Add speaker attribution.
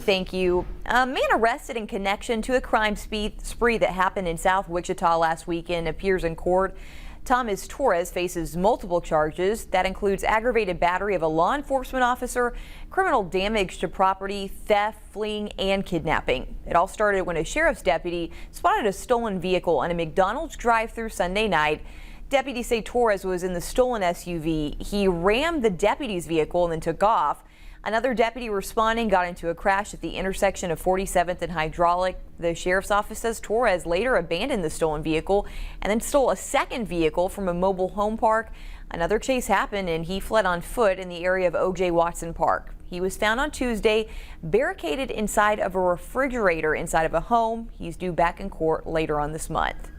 Speaker 1: Thank you. A man arrested in connection to a crime spree that happened in South Wichita last weekend appears in court. Thomas Torres faces multiple charges. That includes aggravated battery of a law enforcement officer, criminal damage to property, theft, fleeing, and kidnapping. It all started when a sheriff's deputy spotted a stolen vehicle on a McDonald's drive-thru Sunday night. Deputies say Torres was in the stolen SUV. He rammed the deputy's vehicle and then took off. Another deputy responding got into a crash at the intersection of 47th and Hydraulic. The sheriff's office says Torres later abandoned the stolen vehicle and then stole a second vehicle from a mobile home park. Another chase happened and he fled on foot in the area of O.J. Watson Park. He was found on Tuesday barricaded inside of a refrigerator inside of a home. He's due back in court later on this month.